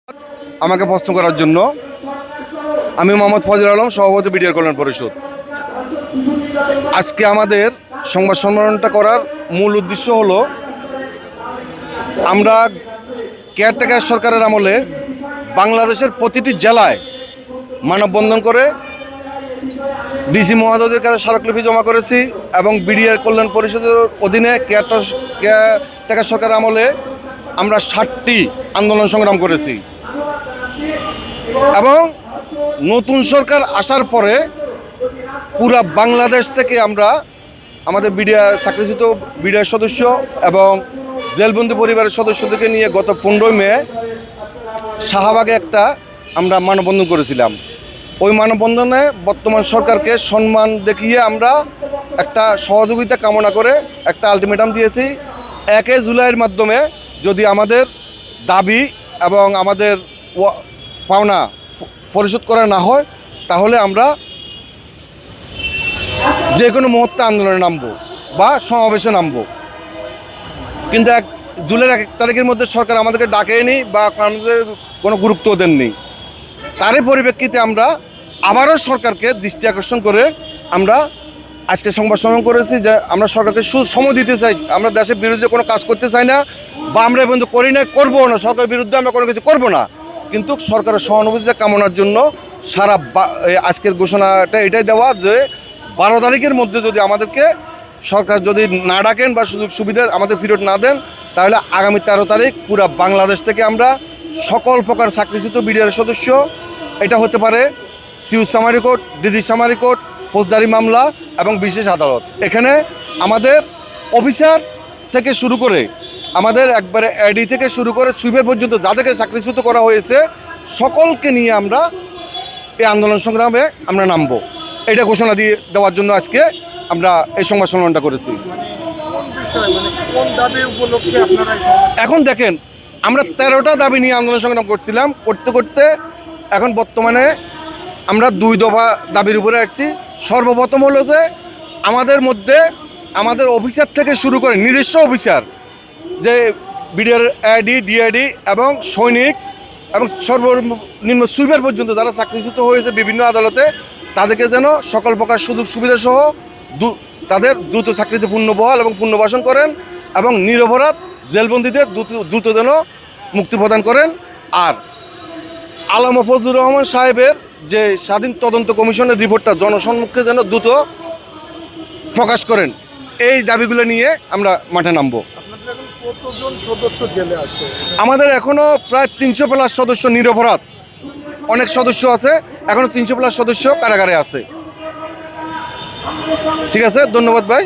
আমাকে প্রশ্ন করার জন্য। আমি মোহাম্মদ ফজল আলম, সভাপতি বিডিআর কল্যাণ পরিষদ। আজকে আমাদের সংবাদ সম্মেলনটা করার মূল উদ্দেশ্য হলো, আমরা কেয়ারটেকার সরকারের আমলে বাংলাদেশের প্রতিটি জেলায় মানববন্ধন করে ডিসি মহোদয়দের কাছে স্মারকলিপি জমা করেছি এবং বিডিআর কল্যাণ পরিষদের অধীনে কেয়ারটেকার সরকারের আমলে আমরা 60টি আন্দোলন সংগ্রাম করেছি এবং নতুন সরকার আসার পরে পুরা বাংলাদেশ থেকে আমরা আমাদের চাকরিচ্যুত বিডিআর সদস্য এবং জেলবন্দি পরিবারের সদস্যদেরকে নিয়ে গত 15 মে শাহবাগে আমরা মানববন্ধন করেছিলাম। ওই মানববন্ধনে বর্তমান সরকারকে সম্মান দেখিয়ে আমরা একটা সহযোগিতা কামনা করে একটা আলটিমেটাম দিয়েছি। 1 জুলাইয়ের মাধ্যমে যদি আমাদের দাবি এবং আমাদের পাওনা পরিশোধ করা না হয়, তাহলে আমরা যে কোনো মুহূর্তে আন্দোলনে নামবো বা সমাবেশে নামবো। কিন্তু 1 জুলাইয়ের 1 তারিখের মধ্যে সরকার আমাদেরকে ডাকেনি বা আমাদের কোনো গুরুত্ব দেননি। তারই পরিপ্রেক্ষিতে আমরা আবারও সরকারকে দৃষ্টি আকর্ষণ করে আমরা আজকে সংবাদ সম্মেলন করেছি যে আমরা সরকারকে সময় দিতে চাই। আমরা দেশের বিরুদ্ধে কোনো কাজ করতে চাই না বা আমরা কিন্তু করি না, করবো না। সরকারের বিরুদ্ধে আমরা কোনো কিছু করবো না, কিন্তু সরকারের সহানুভূতিতা কামনার জন্য আজকের ঘোষণাটা এটাই দেওয়া যে 12 তারিখের মধ্যে যদি আমাদেরকে সরকার যদি না ডাকেন বা সুযোগ সুবিধা আমাদের ফেরত না দেন, তাহলে আগামী 13 তারিখ পুরা বাংলাদেশ থেকে আমরা সকল প্রকার চাকরিচ্যুত বিডিআর সদস্য, এটা হতে পারে CU summary court, DG summary court, ফৌজদারি মামলা এবং বিশেষ আদালত, এখানে আমাদের অফিসার থেকে শুরু করে আমাদের একবারে এডি থেকে শুরু করে সুইপার পর্যন্ত যাদেরকে চাকরিচ্যুত করা হয়েছে সকলকে নিয়ে আমরা এই আন্দোলন সংগ্রামে আমরা নামবো। এটা ঘোষণা দিয়ে দেওয়ার জন্য আজকে আমরা এই সংবাদ সম্মেলনটা করেছি। এখন দেখেন, আমরা 13টা দাবি নিয়ে আন্দোলন সংগ্রাম করছিলাম, করতে করতে এখন বর্তমানে আমরা 2 দফা দাবির উপরে আসছি। সর্বপ্রথম হলো যে আমাদের মধ্যে আমাদের অফিসার থেকে শুরু করে নিজস্ব অফিসার, যে বিডিআর এডি, ডিআইডি এবং সৈনিক এবং সর্বনিম্ন সুইপার পর্যন্ত যারা চাকরিচ্যুত হয়েছে বিভিন্ন আদালতে, তাদেরকে যেন সকল প্রকার সুযোগ সুবিধা সহ তাদের দ্রুত চাকরিতে পুনর্বহাল এবং পুনর্বাসন করেন এবং নিরপরাধ জেলবন্দীদের দ্রুত যেন মুক্তি প্রদান করেন। আর আলামা ফজলুর রহমান সাহেবের যে স্বাধীন তদন্ত কমিশনের রিপোর্টটা জনসম্মুখে যেন দ্রুত প্রকাশ করেন, এই দাবিগুলো নিয়ে আমরা মাঠে নামবো। আমাদের এখনও প্রায় 300+ সদস্য নিরপরাধ, অনেক সদস্য আছে এখনও 300+ সদস্য কারাগারে আছে। ঠিক আছে, ধন্যবাদ ভাই।